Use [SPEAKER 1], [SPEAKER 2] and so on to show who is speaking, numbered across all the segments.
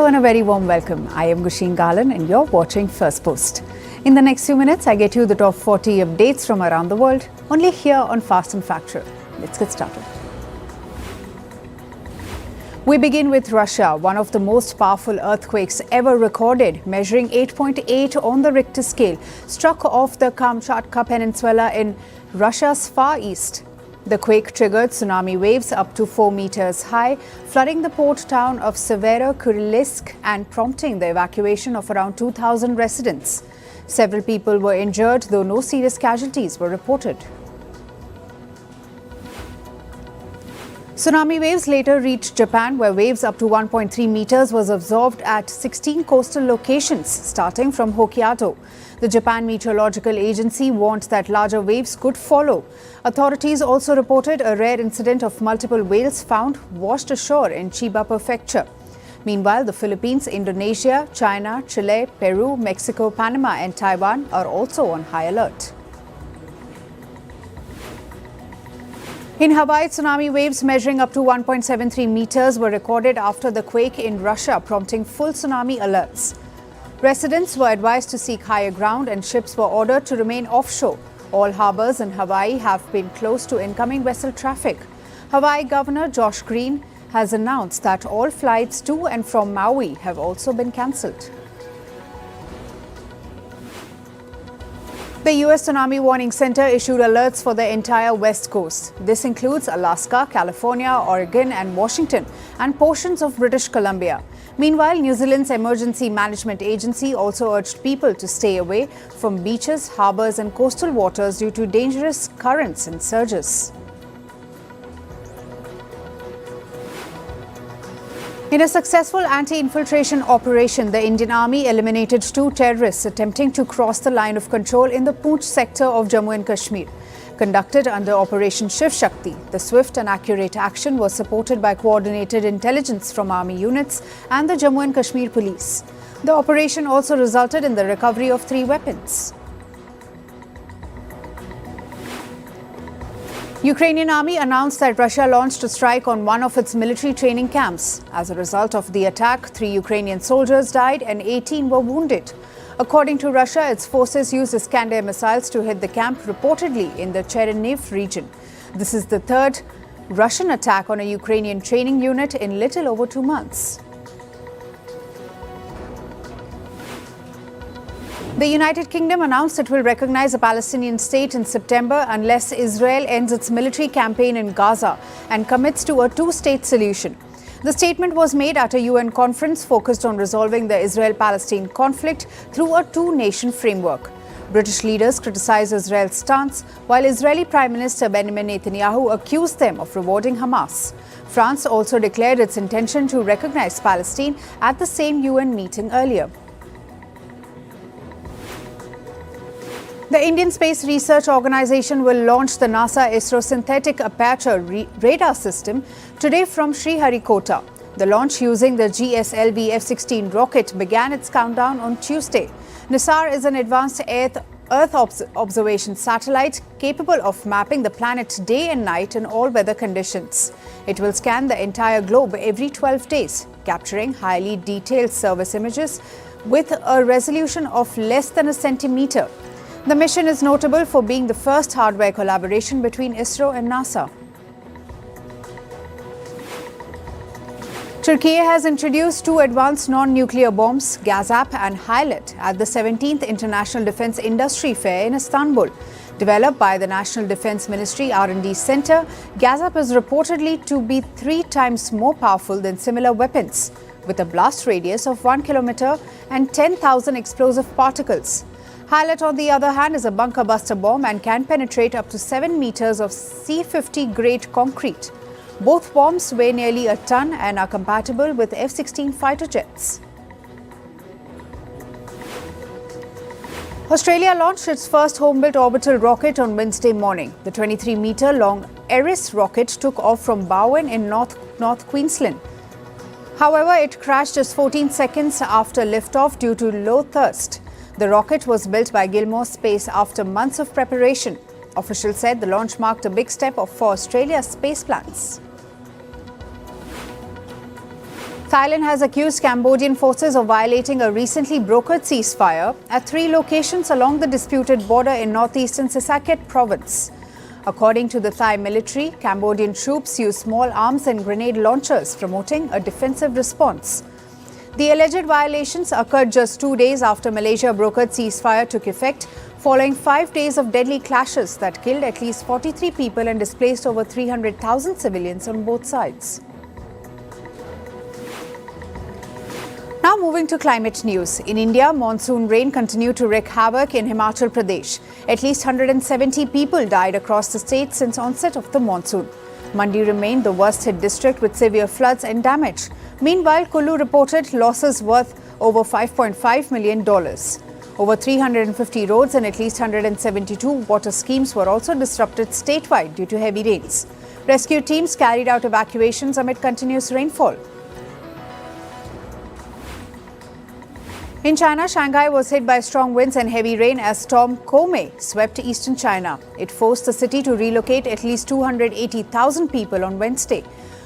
[SPEAKER 1] and a very warm welcome. I am Gushin Galan and you're watching Firstpost. In the next few minutes, I get you the top 40 updates from around the world, only here on Fast and Factual. Let's get started. We begin with Russia. One of the most powerful earthquakes ever recorded, measuring 8.8 on the Richter scale, struck off the Kamchatka Peninsula in Russia's far east. The quake triggered tsunami waves up to 4 meters high, flooding the port town of Severo-Kurilsk and prompting the evacuation of around 2,000 residents. Several people were injured, though no serious casualties were reported. Tsunami waves later reached Japan, where waves up to 1.3 meters was observed at 16 coastal locations, starting from Hokkaido. The Japan Meteorological Agency warned that larger waves could follow. Authorities also reported a rare incident of multiple whales found washed ashore in Chiba Prefecture. Meanwhile, the Philippines, Indonesia, China, Chile, Peru, Mexico, Panama and Taiwan are also on high alert. In Hawaii, tsunami waves measuring up to 1.73 meters were recorded after the quake in Russia, prompting full tsunami alerts. Residents were advised to seek higher ground and ships were ordered to remain offshore. All harbours in Hawaii have been closed to incoming vessel traffic. Hawaii Governor Josh Green has announced that all flights to and from Maui have also been cancelled. The U.S. Tsunami Warning Center issued alerts for the entire West Coast. This includes Alaska, California, Oregon and Washington and portions of British Columbia. Meanwhile, New Zealand's Emergency Management Agency also urged people to stay away from beaches, harbours and coastal waters due to dangerous currents and surges. In a successful anti-infiltration operation, the Indian Army eliminated 2 terrorists attempting to cross the line of control in the Poonch sector of Jammu and Kashmir. Conducted under Operation Shiv Shakti, the swift and accurate action was supported by coordinated intelligence from Army units and the Jammu and Kashmir Police. The operation also resulted in the recovery of 3 weapons. Ukrainian army announced that Russia launched a strike on one of its military training camps. As a result of the attack, 3 Ukrainian soldiers died and 18 were wounded. According to Russia, its forces used Iskander missiles to hit the camp, reportedly in the Chernihiv region. This is the 3rd Russian attack on a Ukrainian training unit in little over 2 months. The United Kingdom announced it will recognize a Palestinian state in September unless Israel ends its military campaign in Gaza and commits to a 2-state solution. The statement was made at a UN conference focused on resolving the Israel-Palestine conflict through a 2-nation framework. British leaders criticized Israel's stance, while Israeli Prime Minister Benjamin Netanyahu accused them of rewarding Hamas. France also declared its intention to recognize Palestine at the same UN meeting earlier. The Indian Space Research Organisation will launch the NASA ISRO Synthetic Aperture Radar System today from Sriharikota. The launch using the GSLV F-16 rocket began its countdown on Tuesday. NISAR is an advanced Earth observation satellite capable of mapping the planet day and night in all weather conditions. It will scan the entire globe every 12 days, capturing highly detailed surface images with a resolution of less than a centimeter. The mission is notable for being the first hardware collaboration between ISRO and NASA. Turkey has introduced 2 advanced non-nuclear bombs, Gazap and Haylet, at the 17th International Defence Industry Fair in Istanbul. Developed by the National Defence Ministry R&D Centre, Gazap is reportedly to be 3 times more powerful than similar weapons, with a blast radius of 1 kilometre and 10,000 explosive particles. Haylet, on the other hand, is a bunker buster bomb and can penetrate up to 7 meters of C-50 grade concrete. Both bombs weigh nearly a ton and are compatible with F-16 fighter jets. Australia launched its first home-built orbital rocket on Wednesday morning. The 23-meter-long Eris rocket took off from Barwon in North Queensland. However, it crashed just 14 seconds after liftoff due to low thrust. The rocket was built by Gilmour Space after months of preparation. Officials said the launch marked a big step for Australia's space plans. Thailand has accused Cambodian forces of violating a recently brokered ceasefire at 3 locations along the disputed border in northeastern Sisaket province. According to the Thai military, Cambodian troops used small arms and grenade launchers, promoting a defensive response. The alleged violations occurred just 2 days after Malaysia brokered ceasefire took effect, following 5 days of deadly clashes that killed at least 43 people and displaced over 300,000 civilians on both sides. Now moving to climate news. In India, monsoon rain continued to wreak havoc in Himachal Pradesh. At least 170 people died across the state since onset of the monsoon. Mandi remained the worst hit district with severe floods and damage. Meanwhile, Kullu reported losses worth over $5.5 million. Over 350 roads and at least 172 water schemes were also disrupted statewide due to heavy rains. Rescue teams carried out evacuations amid continuous rainfall. In China, Shanghai was hit by strong winds and heavy rain as storm Komei swept eastern China. It forced the city to relocate at least 280,000 people on Wednesday.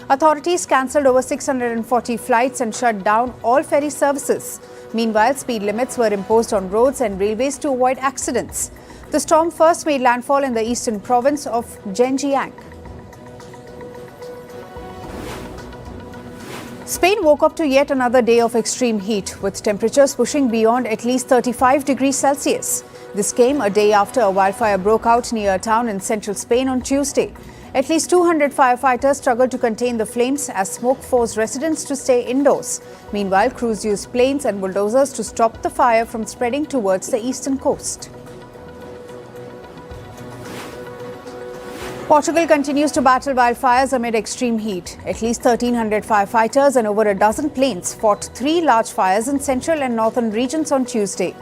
[SPEAKER 1] Authorities cancelled over 640 flights and shut down all ferry services. Meanwhile, speed limits were imposed on roads and railways to avoid accidents. The storm first made landfall in the eastern province of Zhejiang. Spain woke up to yet another day of extreme heat, with temperatures pushing beyond at least 35 degrees Celsius. This came a day after a wildfire broke out near a town in central Spain on Tuesday. At least 200 firefighters struggled to contain the flames as smoke forced residents to stay indoors. Meanwhile, crews used planes and bulldozers to stop the fire from spreading towards the eastern coast. Portugal continues to battle wildfires amid extreme heat. At least 1,300 firefighters and over a dozen planes fought 3 large fires in central and northern regions on Tuesday.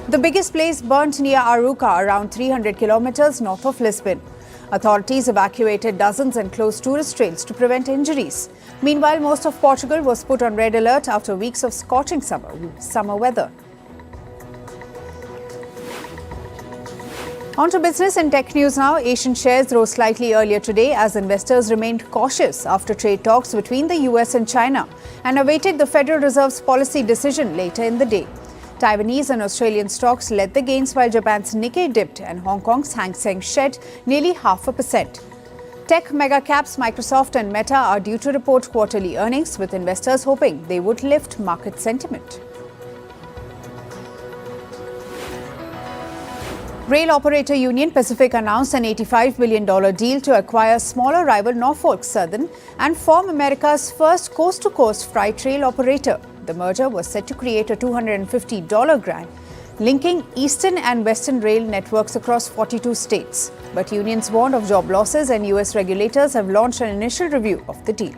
[SPEAKER 1] The biggest blaze burnt near Arouca, around 300 kilometers north of Lisbon. Authorities evacuated dozens and closed tourist trails to prevent injuries. Meanwhile, most of Portugal was put on red alert after weeks of scorching summer weather. On to business and tech news now. Asian shares rose slightly earlier today as investors remained cautious after trade talks between the US and China and awaited the Federal Reserve's policy decision later in the day. Taiwanese and Australian stocks led the gains while Japan's Nikkei dipped and Hong Kong's Hang Seng shed nearly 0.5%. Tech mega caps Microsoft and Meta are due to report quarterly earnings, with investors hoping they would lift market sentiment. Rail operator Union Pacific announced an $85 billion deal to acquire smaller rival Norfolk Southern and form America's first coast-to-coast freight rail operator. The merger was set to create a $250 grant, linking Eastern and Western rail networks across 42 states. But unions warned of job losses and US regulators have launched an initial review of the deal.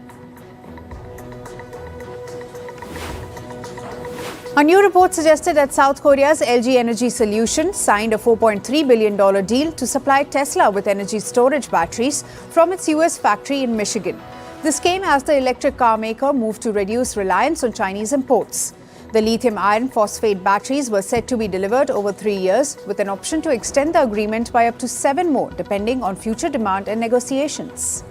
[SPEAKER 1] A new report suggested that South Korea's LG Energy Solution signed a $4.3 billion deal to supply Tesla with energy storage batteries from its US factory in Michigan. This came as the electric car maker moved to reduce reliance on Chinese imports. The lithium iron phosphate batteries were said to be delivered over 3 years, with an option to extend the agreement by up to 7 more, depending on future demand and negotiations.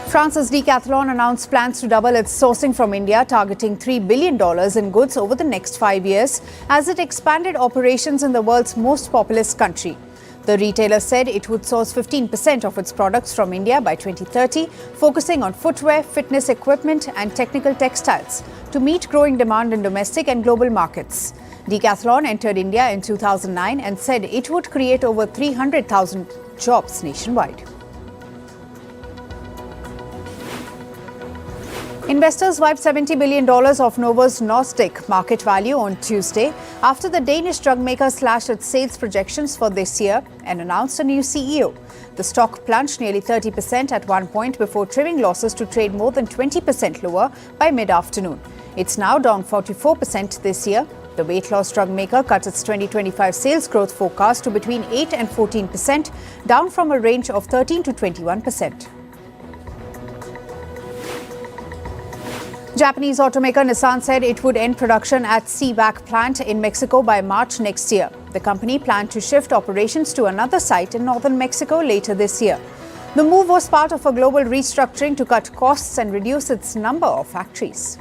[SPEAKER 1] France's Decathlon announced plans to double its sourcing from India, targeting $3 billion in goods over the next 5 years as it expanded operations in the world's most populous country. The retailer said it would source 15% of its products from India by 2030, focusing on footwear, fitness equipment and technical textiles to meet growing demand in domestic and global markets. Decathlon entered India in 2009 and said it would create over 300,000 jobs nationwide. Investors wiped $70 billion off Novo's Nordic market value on Tuesday after the Danish drug maker slashed its sales projections for this year and announced a new CEO. The stock plunged nearly 30% at one point before trimming losses to trade more than 20% lower by mid-afternoon. It's now down 44% this year. The weight loss drug maker cut its 2025 sales growth forecast to between 8 and 14%, down from a range of 13 to 21%. Japanese automaker Nissan said it would end production at CVAC plant in Mexico by March next year. The company planned to shift operations to another site in northern Mexico later this year. The move was part of a global restructuring to cut costs and reduce its number of factories.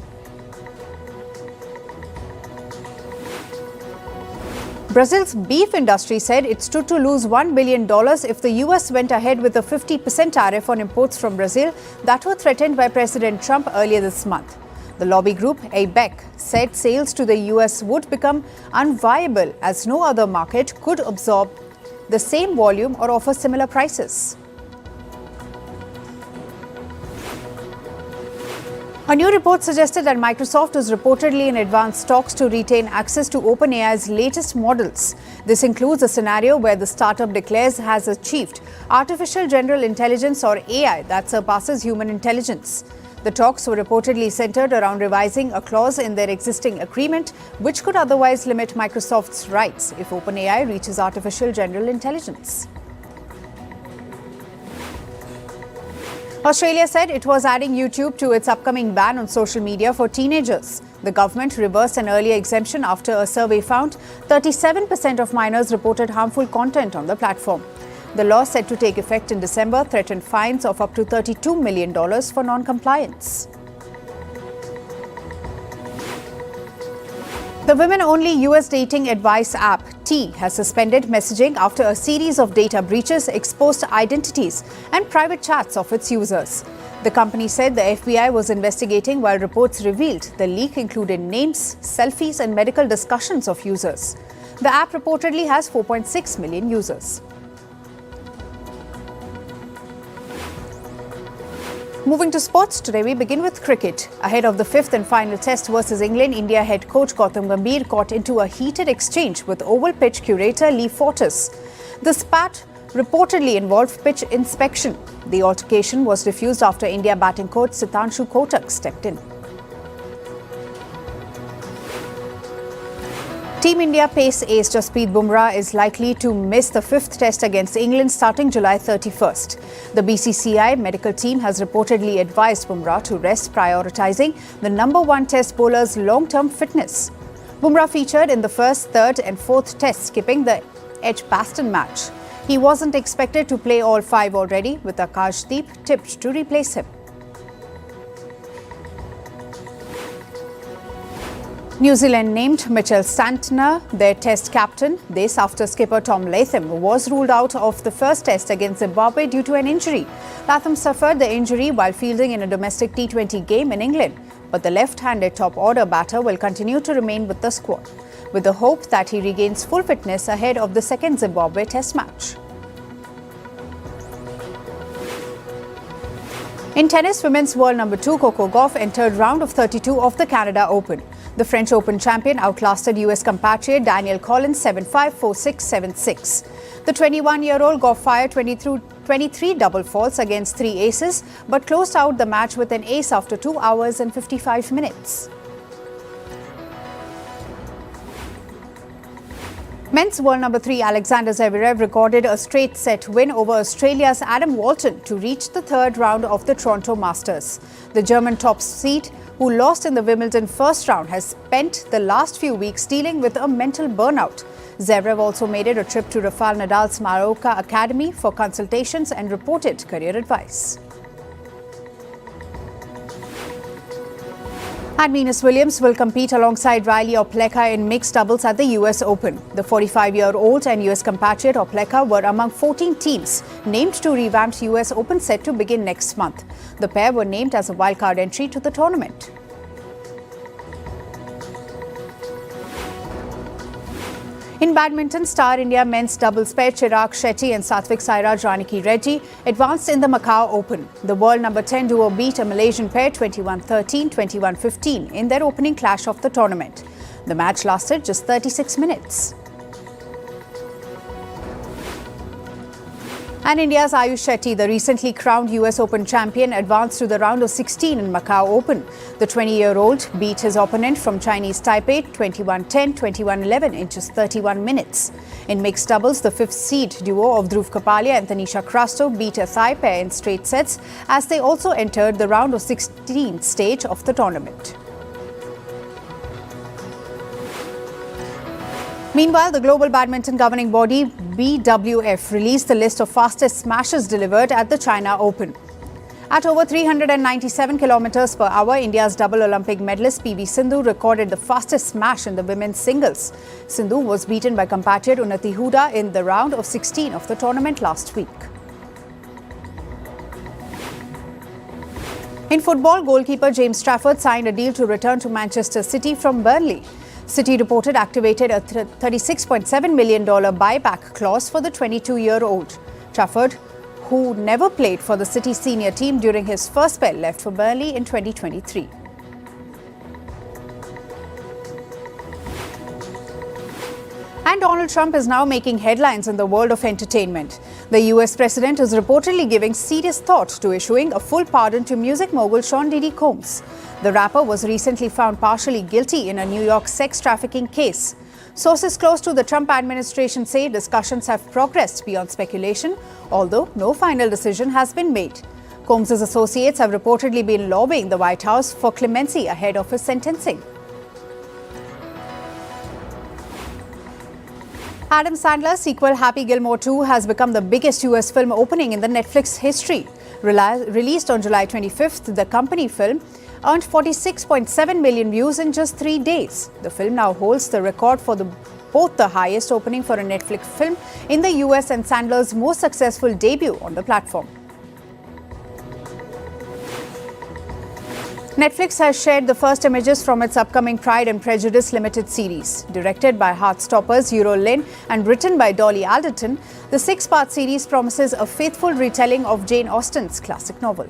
[SPEAKER 1] Brazil's beef industry said it stood to lose $1 billion if the US went ahead with a 50% tariff on imports from Brazil that were threatened by President Trump earlier this month. The lobby group, ABEC, said sales to the US would become unviable as no other market could absorb the same volume or offer similar prices. A new report suggested that Microsoft was reportedly in advanced talks to retain access to OpenAI's latest models. This includes a scenario where the startup declares it has achieved artificial general intelligence or AI that surpasses human intelligence. The talks were reportedly centered around revising a clause in their existing agreement, which could otherwise limit Microsoft's rights if OpenAI reaches artificial general intelligence. Australia said it was adding YouTube to its upcoming ban on social media for teenagers. The government reversed an earlier exemption after a survey found 37% of minors reported harmful content on the platform. The law, set to take effect in December, threatened fines of up to $32 million for non-compliance. The women-only US dating advice app T has suspended messaging after a series of data breaches exposed identities and private chats of its users. The company said the FBI was investigating while reports revealed the leak included names, selfies and medical discussions of users. The app reportedly has 4.6 million users. Moving to sports, today we begin with cricket. Ahead of the fifth and final test versus England, India head coach Gautam Gambhir got into a heated exchange with oval pitch curator Lee Fortis. The spat reportedly involved pitch inspection. The altercation was diffused after India batting coach Sitanshu Kotak stepped in. Team India pace ace Jasprit Bumrah is likely to miss the fifth test against England starting July 31st. The BCCI medical team has reportedly advised Bumrah to rest, prioritising the number one test bowler's long-term fitness. Bumrah featured in the first, third and fourth tests, skipping the Edgbaston match. He wasn't expected to play all five already, with Akashdeep tipped to replace him. New Zealand named Mitchell Santner their test captain. This after skipper Tom Latham was ruled out of the first test against Zimbabwe due to an injury. Latham suffered the injury while fielding in a domestic T20 game in England, but the left-handed top-order batter will continue to remain with the squad, with the hope that he regains full fitness ahead of the second Zimbabwe test match. In tennis, women's world number 2 Coco Gauff entered round of 32 of the Canada Open. The French Open champion outclassed US compatriot Danielle Collins 7-5, 4-6, 7-6. The 21-year-old Gauff fired 23 double faults against 3 aces, but closed out the match with an ace after 2 hours and 55 minutes. Men's world number 3 Alexander Zverev recorded a straight set win over Australia's Adam Walton to reach the third round of the Toronto Masters. The German top seed, who lost in the Wimbledon first round, has spent the last few weeks dealing with a mental burnout. Zverev also made it a trip to Rafael Nadal's Mallorca Academy for consultations and reported career advice. And Venus Williams will compete alongside Riley Opelka in mixed doubles at the US Open. The 45-year-old and US compatriot Opelka were among 14 teams named to revamped US Open set to begin next month. The pair were named as a wildcard entry to the tournament. In badminton, Star India men's doubles pair Chirag Shetty and Satvik Sairaj Raniki Reddy advanced in the Macau Open. The world number 10 duo beat a Malaysian pair 21-13, 21-15 in their opening clash of the tournament. The match lasted just 36 minutes. And India's Ayush Shetty, the recently crowned US Open champion, advanced to the round of 16 in Macau Open. The 20-year-old beat his opponent from Chinese Taipei 21-10, 21-11 in just 31 minutes. In mixed doubles, the fifth seed duo of Dhruv Kapalia and Tanisha Crasto beat a Thai pair in straight sets as they also entered the round of 16 stage of the tournament. Meanwhile, the global badminton governing body BWF released the list of fastest smashes delivered at the China Open. At over 397 kilometers per hour, India's double Olympic medalist PV Sindhu recorded the fastest smash in the women's singles. Sindhu was beaten by compatriot Unnati Huda in the round of 16 of the tournament last week. In football, goalkeeper James Trafford signed a deal to return to Manchester City from Burnley. City reported activated a $36.7 million buyback clause for the 22-year-old. Trafford, who never played for the City senior team during his first spell, left for Burnley in 2023. And Donald Trump is now making headlines in the world of entertainment. The US president is reportedly giving serious thought to issuing a full pardon to music mogul Sean Diddy Combs. The rapper was recently found partially guilty in a New York sex trafficking case. Sources close to the Trump administration say discussions have progressed beyond speculation, although no final decision has been made. Combs' associates have reportedly been lobbying the White House for clemency ahead of his sentencing. Adam Sandler's sequel Happy Gilmore 2 has become the biggest US film opening in the Netflix history. Released on July 25th, the company film earned 46.7 million views in just 3 days. The film now holds the record for both the highest opening for a Netflix film in the US and Sandler's most successful debut on the platform. Netflix has shared the first images from its upcoming Pride and Prejudice limited series. Directed by Heartstopper's Euro Lynn and written by Dolly Alderton, the 6-part series promises a faithful retelling of Jane Austen's classic novel.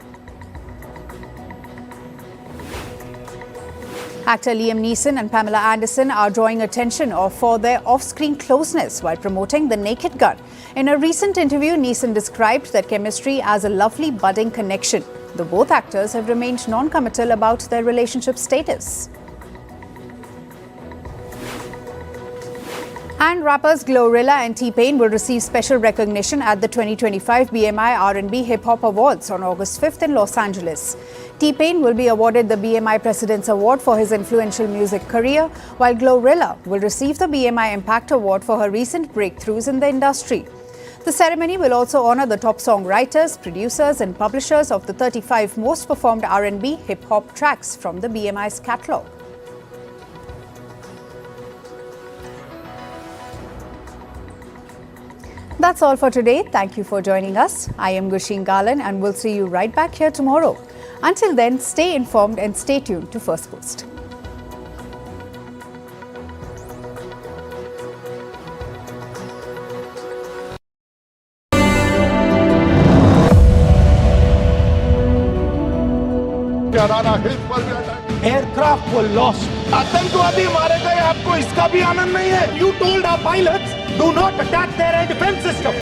[SPEAKER 1] Actor Liam Neeson and Pamela Anderson are drawing attention for their off-screen closeness while promoting The Naked Gun. In a recent interview, Neeson described their chemistry as a lovely budding connection. The both actors have remained non-committal about their relationship status. And rappers Glorilla and T-Pain will receive special recognition at the 2025 BMI R&B Hip Hop Awards on August 5th in Los Angeles. T-Pain will be awarded the BMI President's Award for his influential music career, while Glorilla will receive the BMI Impact Award for her recent breakthroughs in the industry. The ceremony will also honor the top songwriters, producers and publishers of the 35 most performed R&B hip-hop tracks from the BMI's catalogue. That's all for today. Thank you for joining us. I am Gusheen Galan and we'll see you right back here tomorrow. Until then, stay informed and stay tuned to Firstpost.
[SPEAKER 2] Aircraft were lost. आतंकवादी मारे गए, आपको इसका भी आनंद नहीं है? You told our pilots, do not attack their air defense system.